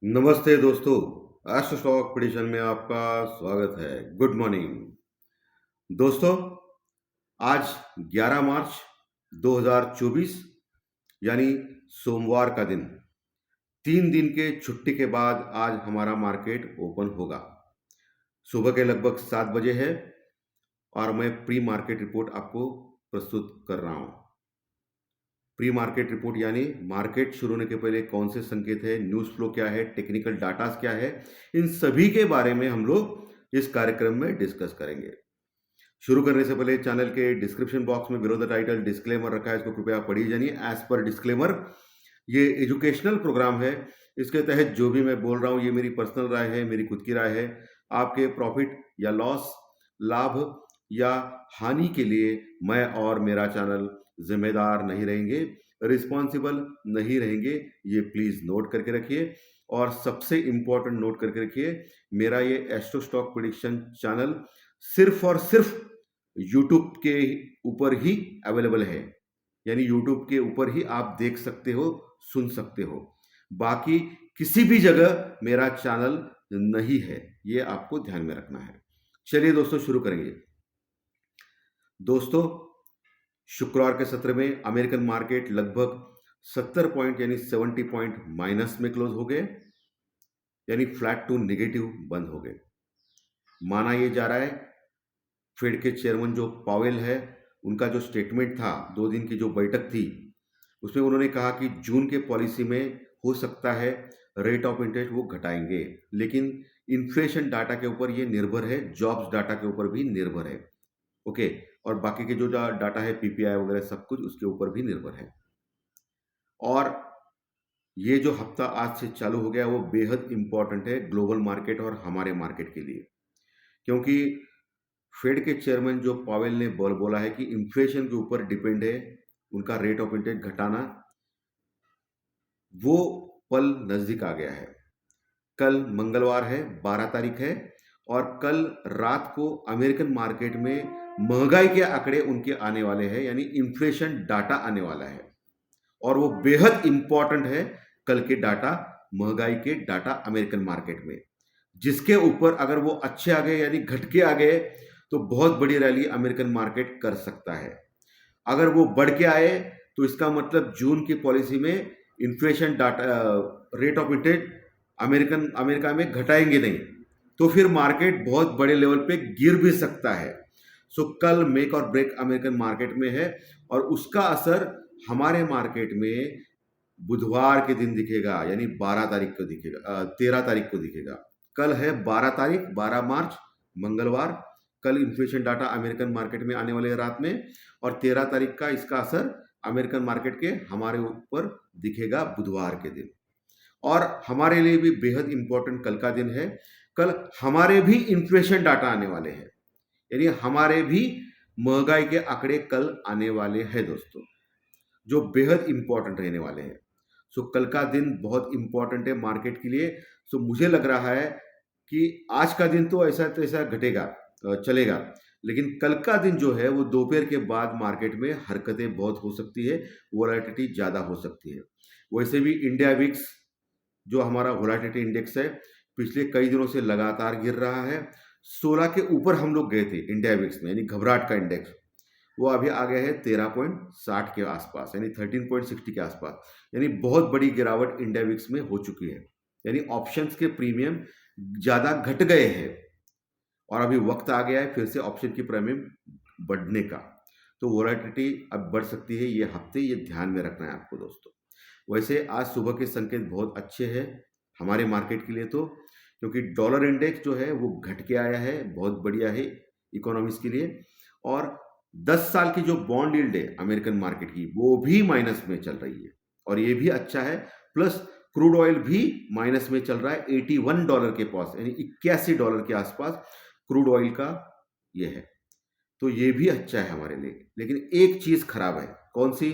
नमस्ते दोस्तों। Astro stock prediction में आपका स्वागत है। गुड मॉर्निंग दोस्तों। आज 11 मार्च 2024 यानी सोमवार का दिन, 3 दिन के छुट्टी के बाद आज हमारा मार्केट ओपन होगा। सुबह के लगभग 7 बजे है और मैं प्री मार्केट रिपोर्ट आपको प्रस्तुत कर रहा हूं। प्री मार्केट रिपोर्ट यानी मार्केट शुरू होने के पहले कौन से संकेत है, न्यूज़ फ्लो क्या है, टेक्निकल डाटा क्या है, इन सभी के बारे में हम लोग इस कार्यक्रम में डिस्कस करेंगे। शुरू करने से पहले चैनल के डिस्क्रिप्शन बॉक्स में बिलो द टाइटल डिस्क्लेमर रखा है, इसको कृपया पढ़िए जानिए। एज पर डिस्क्लेमर, ये एजुकेशनल प्रोग्राम है। इसके तहत जो भी मैं बोल रहा हूँ ये मेरी पर्सनल राय है, मेरी खुद की राय है। आपके प्रॉफिट या लॉस, लाभ या हानि के लिए मैं और मेरा चैनल जिम्मेदार नहीं रहेंगे, रिस्पॉन्सिबल नहीं रहेंगे। ये प्लीज नोट करके रखिए। और सबसे इंपॉर्टेंट नोट करके रखिए, मेरा ये एस्ट्रो स्टॉक प्रेडिक्शन चैनल सिर्फ और सिर्फ यूट्यूब के ऊपर ही अवेलेबल है, यानी यूट्यूब के ऊपर ही आप देख सकते हो, सुन सकते हो। बाकी किसी भी जगह मेरा चैनल नहीं है, ये आपको ध्यान में रखना है। चलिए दोस्तों शुरू करेंगे। दोस्तों, शुक्रवार के सत्र में अमेरिकन मार्केट लगभग 70 पॉइंट यानी 70 पॉइंट माइनस में क्लोज हो गए, यानी फ्लैट टू नेगेटिव बंद हो गए। माना यह जा रहा है फेड के चेयरमैन जो पावेल है, उनका जो स्टेटमेंट था, 2 दिन की जो बैठक थी, उसमें उन्होंने कहा कि जून के पॉलिसी में हो सकता है रेट ऑफ इंटरेस्ट वो घटाएंगे, लेकिन इन्फ्लेशन डाटा के ऊपर ये निर्भर है, जॉब्स डाटा के ऊपर भी निर्भर है। ओके, और बाकी के जो डाटा है पीपीआई वगैरह सब कुछ उसके ऊपर भी निर्भर है। और ये जो हफ्ता आज से चालू हो गया वो बेहद इंपॉर्टेंट है ग्लोबल मार्केट और हमारे मार्केट के लिए, क्योंकि फेड के चेयरमैन जो पावेल ने बोला है कि इन्फ्लेशन के ऊपर डिपेंड है उनका रेट ऑफ इंटरेस्ट घटाना। वो पल नजदीक आ गया है। कल मंगलवार है, 12 तारीख है, और कल रात को अमेरिकन मार्केट में महंगाई के आंकड़े उनके आने वाले हैं, यानी इन्फ्लेशन डाटा आने वाला है। और वो बेहद इंपॉर्टेंट है कल के डाटा, महंगाई के डाटा अमेरिकन मार्केट में, जिसके ऊपर अगर वो अच्छे आ गए यानी घट के आ गए तो बहुत बड़ी रैली अमेरिकन मार्केट कर सकता है। अगर वो बढ़ के आए तो इसका मतलब जून की पॉलिसी में inflation data, rate of interest America में घटाएंगे नहीं, तो फिर मार्केट बहुत बड़े लेवल पे गिर भी सकता है। सो कल मेक और ब्रेक अमेरिकन मार्केट में है, और उसका असर हमारे मार्केट में बुधवार के दिन दिखेगा, यानी 12 तारीख को दिखेगा, 13 तारीख को दिखेगा। कल है 12 तारीख, 12 मार्च मंगलवार। कल इन्फ्लेशन डाटा अमेरिकन मार्केट में आने वाले रात में, और 13 तारीख का इसका असर अमेरिकन मार्केट के हमारे ऊपर दिखेगा बुधवार के दिन। और हमारे लिए भी बेहद इंपॉर्टेंट कल का दिन है। कल हमारे भी इन्फ्लेशन डाटा आने वाले हैं, यानी हमारे भी महंगाई के आंकड़े कल आने वाले हैं दोस्तों, जो बेहद इंपॉर्टेंट रहने वाले हैं। सो कल का दिन बहुत इंपॉर्टेंट है मार्केट के लिए। सो मुझे लग रहा है कि आज का दिन तो ऐसा घटेगा, चलेगा, लेकिन कल का दिन जो है वो दोपहर के बाद मार्केट में हरकतें बहुत हो सकती है, वोलेटिलिटी ज़्यादा हो सकती है। वैसे भी इंडिया विक्स जो हमारा वोलेटिलिटी इंडेक्स है, पिछले कई दिनों से लगातार गिर रहा है। 16 के ऊपर हम लोग गए थे इंडिया विक्स में, यानी घबराहट का इंडेक्स, वो अभी आ गया है 13.60 के आसपास, यानी 13.60 के आसपास, यानी बहुत बड़ी गिरावट इंडिया विक्स में हो चुकी है, यानी ऑप्शंस के प्रीमियम ज़्यादा घट गए हैं, और अभी वक्त आ गया है फिर से ऑप्शन की प्रीमियम बढ़ने का। तो वोलेटिलिटी अब बढ़ सकती है ये हफ्ते, ये ध्यान में रखना है आपको दोस्तों। वैसे आज सुबह के संकेत बहुत अच्छे हैं हमारे मार्केट के लिए, तो क्योंकि डॉलर इंडेक्स जो है वो घट के आया है, बहुत बढ़िया है इकोनॉमिक्स के लिए। और 10 साल की जो बॉन्ड यील्ड है अमेरिकन मार्केट की, वो भी माइनस में चल रही है, और ये भी अच्छा है। प्लस क्रूड ऑयल भी माइनस में चल रहा है, $81 के पास, यानी $81 के आसपास क्रूड ऑयल का ये है। तो ये भी अच्छा है हमारे लिए। लेकिन एक चीज खराब है, कौन सी?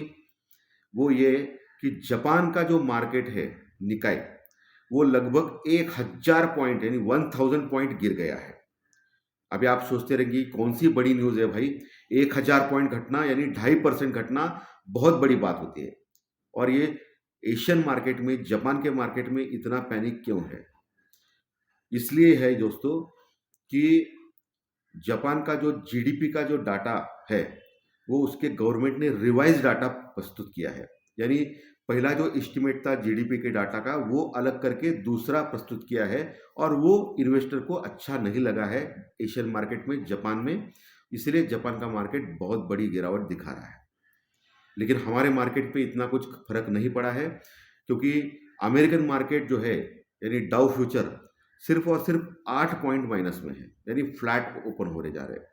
वो ये कि जापान का जो मार्केट है निकाय, वो लगभग 1000 पॉइंट यानी 1000 पॉइंट गिर गया है। अभी आप सोचते रहेंगे कौन सी बड़ी न्यूज है भाई, 1000 पॉइंट घटना यानी 2.5% घटना बहुत बड़ी बात होती है। और ये एशियन मार्केट में, जापान के मार्केट में इतना पैनिक क्यों है? इसलिए है दोस्तों कि जापान का जो जीडीपी का जो डाटा है, वो उसके गवर्नमेंट ने रिवाइज डाटा प्रस्तुत किया है। यानी पहला जो एस्टिमेट था जीडीपी के डाटा का, वो अलग करके दूसरा प्रस्तुत किया है, और वो इन्वेस्टर को अच्छा नहीं लगा है एशियन मार्केट में, जापान में। इसलिए जापान का मार्केट बहुत बड़ी गिरावट दिखा रहा है। लेकिन हमारे मार्केट पे इतना कुछ फर्क नहीं पड़ा है, क्योंकि अमेरिकन मार्केट जो है, यानी डाउ फ्यूचर, सिर्फ और सिर्फ 8 पॉइंट माइनस में है, यानी फ्लैट ओपन होने जा रहे हैं।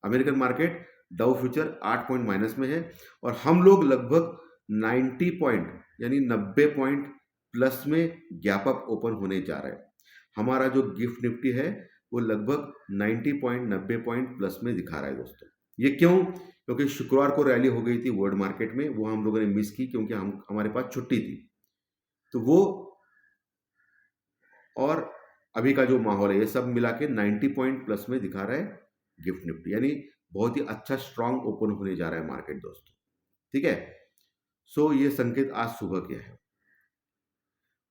अमेरिकन मार्केट डाउ फ्यूचर 8 पॉइंट माइनस में है, और हम लोग लगभग 90 पॉइंट यानी 90 पॉइंट प्लस में गैप अप ओपन होने जा रहा है। हमारा जो गिफ्ट निफ्टी है वो लगभग 90 पॉइंट 90 पॉइंट प्लस में दिखा रहा है दोस्तों। ये क्यों? क्योंकि शुक्रवार को रैली हो गई थी वर्ल्ड मार्केट में, वो हम लोगों ने मिस की क्योंकि हमारे पास छुट्टी थी। तो वो और अभी का जो माहौल है, ये सब मिला के 90 पॉइंट प्लस में दिखा रहा है गिफ्ट निफ्टी, यानी बहुत ही अच्छा स्ट्रांग ओपन होने जा रहा है मार्केट दोस्तों। ठीक है, सो ये संकेत आज सुबह के है।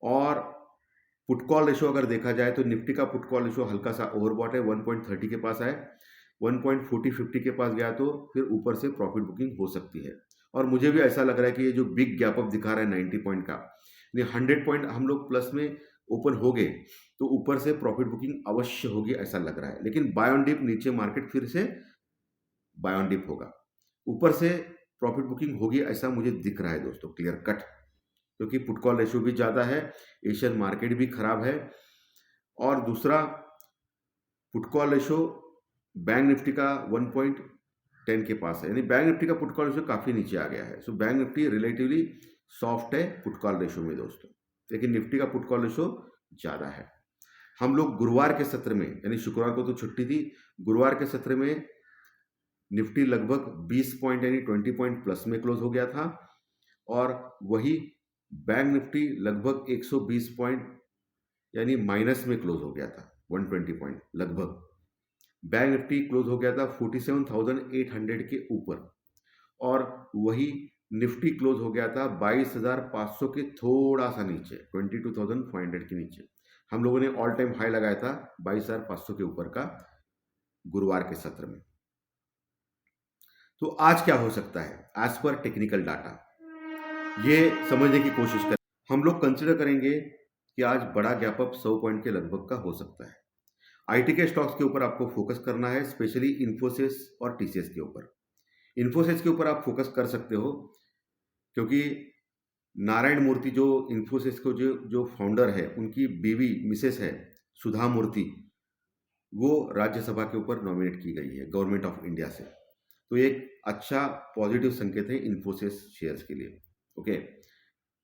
और पुट कॉल रेशो अगर देखा जाए तो निफ्टी का पुट कॉल रेशो हल्का सा ओवरबॉट है, 1.30 के पास आए, 1.4050 के पास गया तो फिर ऊपर से प्रॉफिट बुकिंग हो सकती है। और मुझे भी ऐसा लग रहा है कि ये जो बिग गैप अप दिखा रहा है 90 पॉइंट का, यानी 100 पॉइंट हम लोग प्लस में ओपन हो गए तो ऊपर से प्रॉफिट बुकिंग अवश्य होगी, ऐसा लग रहा है। लेकिन बाय ऑन डिप नीचे मार्केट फिर से बाय ऑन डिप होगा, ऊपर से प्रॉफिट बुकिंग होगी, ऐसा मुझे दिख रहा है दोस्तों, क्लियर कट। क्योंकि पुट कॉल रेशो भी ज़्यादा है, एशियन मार्केट भी खराब है। और दूसरा, put call ratio bank Nifty का 1.10 के पास है, यानी बैंक निफ्टी का पुट कॉल रेशो काफ़ी नीचे आ गया है। So bank Nifty relatively soft है पुट कॉल रेशो में दोस्तों, लेकिन निफ्टी का पुट कॉल रेशो ज़्यादा है। हम लोग गुरुवार के सत्र में, यानी शुक्रवार को तो छुट्टी थी, गुरुवार के सत्र में निफ्टी लगभग 20 पॉइंट यानी 20 पॉइंट प्लस में क्लोज हो गया था, और वही बैंक निफ्टी लगभग 120 पॉइंट यानी माइनस में क्लोज हो गया था, 120 पॉइंट लगभग। बैंक निफ्टी क्लोज हो गया था 47,800 के ऊपर, और वही निफ्टी क्लोज हो गया था 22,500 के थोड़ा सा नीचे, 22,500 के नीचे। हम लोगों ने ऑल टाइम हाई लगाया था 22,500 के ऊपर का गुरुवार के सत्र में। तो आज क्या हो सकता है एज पर टेक्निकल डाटा, ये समझने की कोशिश करें। हम लोग कंसिडर करेंगे कि आज बड़ा गैप अप 100 पॉइंट के लगभग का हो सकता है। आईटी के स्टॉक्स के ऊपर आपको फोकस करना है, स्पेशली इन्फोसिस और टीसीएस के ऊपर। इन्फोसिस के ऊपर आप फोकस कर सकते हो, क्योंकि नारायण मूर्ति जो इन्फोसिस को जो फाउंडर है, उनकी बीवी मिसेस है सुधा मूर्ति, वो राज्यसभा के ऊपर नॉमिनेट की गई है गवर्नमेंट ऑफ इंडिया से। तो एक अच्छा पॉजिटिव संकेत है इन्फोसिस शेयर्स के लिए। ओके,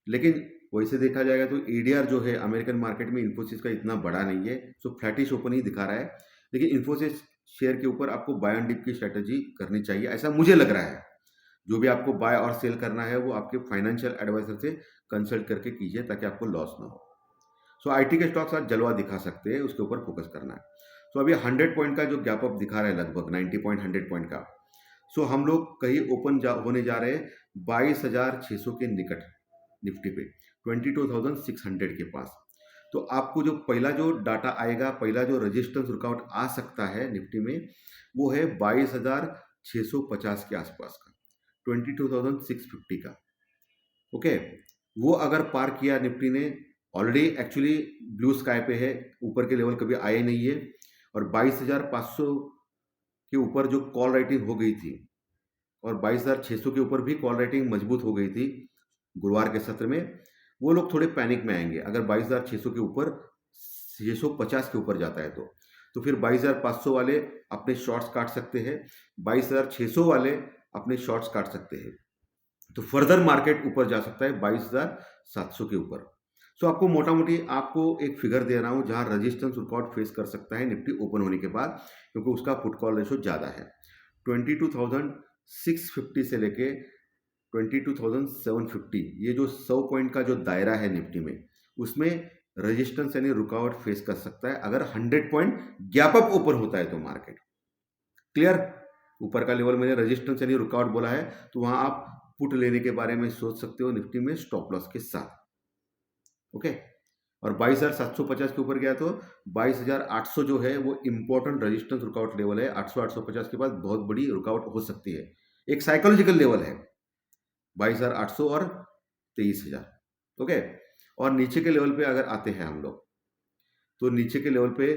लेकिन वैसे देखा जाएगा तो एडीआर जो है अमेरिकन मार्केट में इन्फोसिस का इतना बड़ा नहीं है, सो फ्लैटिश ओपन ही दिखा रहा है। लेकिन इन्फोसिस शेयर के ऊपर आपको बाय एंड डिप की स्ट्रेटजी करनी चाहिए, ऐसा मुझे लग रहा है। जो भी आपको बाय और सेल करना है वो आपके फाइनेंशियल एडवाइजर से कंसल्ट करके कीजिए, ताकि आपको लॉस ना हो। सो आईटी के स्टॉक्स आज जलवा दिखा सकते हैं, उसके ऊपर फोकस करना है। सो अभी 100 पॉइंट का जो गैप अप दिखा रहा है लगभग 90 पॉइंट 100 पॉइंट का, सो हम लोग कहीं ओपन होने जा रहे हैं 22,600 के निकट निफ्टी पे, 22,600 के पास। तो आपको जो पहला जो डाटा आएगा, पहला जो रेजिस्टेंस रुकावट आ सकता है निफ्टी में, वो है 22,650 के आसपास का, 22,650 का। ओके, वो अगर पार किया निफ्टी ने, ऑलरेडी एक्चुअली ब्लू स्काई पे है, ऊपर के लेवल कभी आए नहीं है, और 22,500 के ऊपर जो कॉल राइटिंग हो गई थी, और 22,600 के ऊपर भी कॉल राइटिंग मजबूत हो गई थी गुरुवार के सत्र में, वो लोग थोड़े पैनिक में आएंगे। अगर 22,600 के ऊपर 650 के ऊपर जाता है तो फिर 22,500 वाले अपने शॉर्ट्स काट सकते हैं, 22,600 वाले अपने शॉर्ट्स काट सकते हैं। तो फर्दर मार्केट ऊपर जा सकता है 22,700 के ऊपर। सो आपको मोटा मोटी आपको एक फिगर दे रहा हूँ जहाँ रेजिस्टेंस रुकावट फेस कर सकता है निफ्टी ओपन होने के बाद, क्योंकि उसका पुट कॉल रेशो ज़्यादा है। 22,650 से लेके 22,750, ये जो 100 पॉइंट का जो दायरा है निफ्टी में, उसमें रेजिस्टेंस यानी रुकावट फेस कर सकता है अगर 100 पॉइंट गैप अप ओपन होता है तो मार्केट। क्लियर? ऊपर का लेवल मैंने रेजिस्टेंस यानी रुकावट बोला है, तो वहाँ आप पुट लेने के बारे में सोच सकते हो निफ्टी में स्टॉप लॉस के साथ। ओके, और 22,750 के ऊपर गया तो 22,800 जो है वो इंपॉर्टेंट रेजिस्टेंस रुकआउट लेवल है। 800-850 के बाद बहुत बड़ी रुकआउट हो सकती है, एक साइकोलॉजिकल लेवल है 22,800 और 23,000। ओके, और नीचे के लेवल पे अगर आते हैं हम लोग, तो नीचे के लेवल पे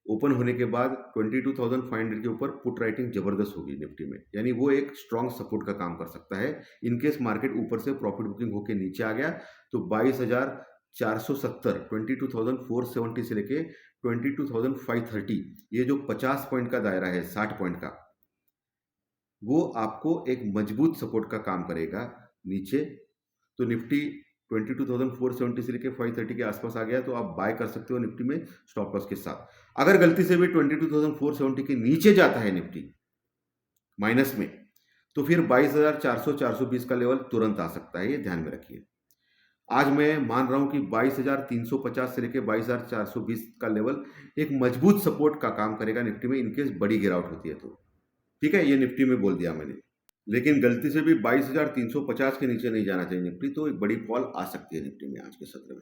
ओपन होने के बाद 22,500 के ऊपर पुट राइटिंग जबरदस्त होगी निफ्टी में, यानी वो एक स्ट्रॉन्ग सपोर्ट का काम कर सकता है। इनकेस मार्केट ऊपर से प्रॉफिट बुकिंग होके नीचे आ गया तो 22,470, 22,470 से लेके 22,530, ये जो 50 पॉइंट का दायरा है, 60 पॉइंट का, वो आपको एक मजबूत सपोर्ट का काम करेगा नीचे। तो निफ्टी 22,470 से लेके 530 के आसपास आ गया तो आप बाय कर सकते हो निफ्टी में स्टॉप लॉस के साथ। अगर गलती से भी 22,470 के नीचे जाता है निफ्टी माइनस में, तो फिर 22,400-420 का लेवल तुरंत आ सकता है, ये ध्यान में रखिए। आज मैं मान रहा हूं कि 22,350 से लेके 22,420 का लेवल एक मजबूत सपोर्ट का काम करेगा निफ्टी में, इनकेस बड़ी गिरावट होती है तो। ठीक है, ये निफ्टी में बोल दिया मैंने, लेकिन गलती से भी 22,350 के नीचे नहीं जाना चाहिए निफ्टी, तो एक बड़ी फॉल आ सकती है निफ्टी में आज के सत्र में।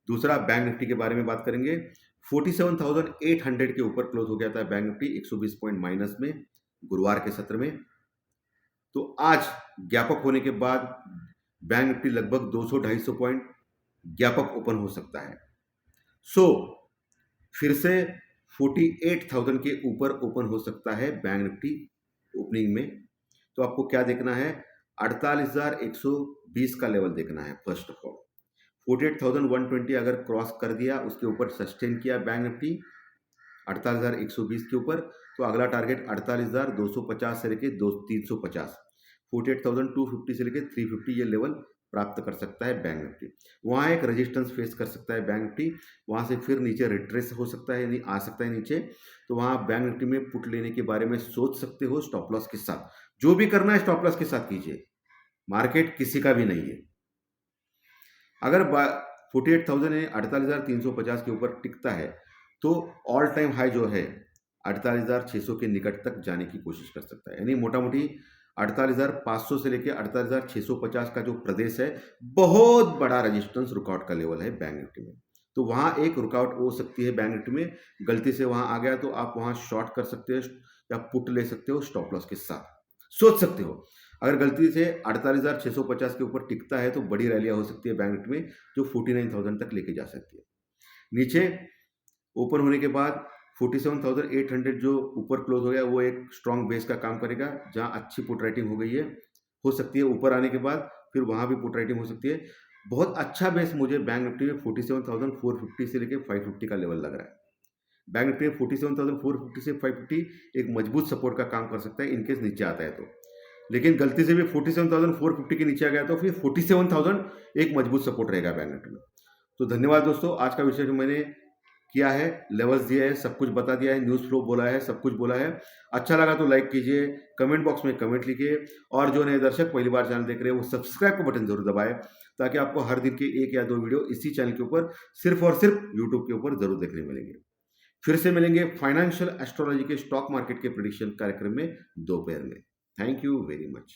दूसरा, बैंक निफ्टी के बारे में बात करेंगे। 47,800 के ऊपर क्लोज हो गया था बैंक निफ्टी, 120 पॉइंट माइनस में गुरुवार के सत्र में। तो आज ज्ञापक होने के बाद बैंक निफ्टी लगभग 200-250 पॉइंट ज्ञापक ओपन हो सकता है। सो फिर से 48,000 के ऊपर ओपन हो सकता है बैंक निफ्टी ओपनिंग में। तो आपको क्या देखना है, 48,120 का लेवल देखना है फर्स्ट ऑफ ऑल। 48,120 अगर क्रॉस कर दिया, उसके ऊपर सस्टेन किया बैंक निफ्टी 48,120 के ऊपर, तो अगला टारगेट 48,250 से लेके 350, 48,250 से लेके 350 ये लेवल प्राप्त कर सकता है बैंक निफ्टी। वहाँ एक रेजिस्टेंस फेस कर सकता है बैंक निफ्टी, वहाँ से फिर नीचे रिट्रेस हो सकता है, यानी आ सकता है नीचे। तो वहाँ बैंक निफ्टी में पुट लेने के बारे में सोच सकते हो स्टॉप लॉस के साथ। जो भी करना है स्टॉप लॉस के साथ कीजिए, मार्केट किसी का भी नहीं है। अगर 48,000 है, 48,350 के ऊपर टिकता है तो ऑल टाइम हाई जो है 48,600 के निकट तक जाने की कोशिश कर सकता है, यानी मोटा मोटी 48,500 से लेकर 48,650 का जो प्रदेश है, बहुत बड़ा रेजिस्टेंस रुकआउट का लेवल है बैंक निफ्टी में। तो वहाँ एक रुकआउट हो सकती है बैंक निफ्टी में, गलती से वहाँ आ गया तो आप वहाँ शॉर्ट कर सकते हो या पुट ले सकते हो स्टॉप लॉस के साथ, सोच सकते हो। अगर गलती से 48,650 के ऊपर टिकता है तो बड़ी रैलियाँ हो सकती है बैंक निफ्टी में, जो 49,000 तक लेके जा सकती है। नीचे ओपन होने के बाद 47,800 जो ऊपर क्लोज हो गया, वो एक स्ट्रॉन्ग बेस का काम करेगा, जहां अच्छी पुट राइटिंग हो गई है। हो सकती है ऊपर आने के बाद फिर वहां भी पुट राइटिंग हो सकती है। बहुत अच्छा बेस मुझे बैंक निफ्टी में 47,450 से लेकर 550 का लेवल लग रहा है। बैंक निफ्टी में 47,450 से 550 एक मजबूत सपोर्ट का काम कर सकता है इनकेस नीचे आता है तो। लेकिन गलती से भी 47,450 के नीचे आ गया तो फिर 47,000 एक मजबूत सपोर्ट रहेगा बैंक निफ्टी में। तो धन्यवाद दोस्तों, आज का विषय जो मैंने किया है, लेवल्स दिया है, सब कुछ बता दिया है, न्यूज़ फ्लो बोला है, सब कुछ बोला है। अच्छा लगा तो लाइक कीजिए, कमेंट बॉक्स में कमेंट लिखिए, और जो नए दर्शक पहली बार चैनल देख रहे हैं वो सब्सक्राइब का बटन जरूर दबाएं, ताकि आपको हर दिन के 1 या 2 वीडियो इसी चैनल के ऊपर सिर्फ और सिर्फ यूट्यूब के ऊपर जरूर देखने मिलेंगे। फिर से मिलेंगे फाइनेंशियल एस्ट्रोलॉजी के स्टॉक मार्केट के प्रेडिक्शन कार्यक्रम में दोपहर में। Thank you very much.